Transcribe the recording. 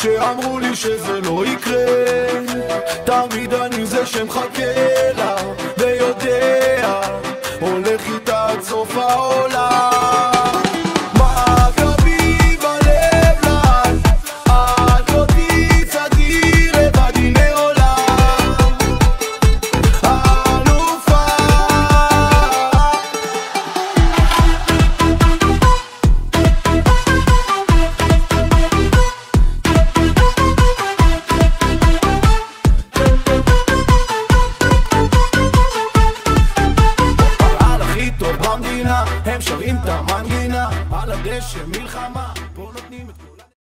שאמרו לי שזה לא יקרה, תמיד אני זה שמחכה לה ויודע, הולך איתה עד סוף העולם. הם שרים את המנגינה על הדשא מלחמה.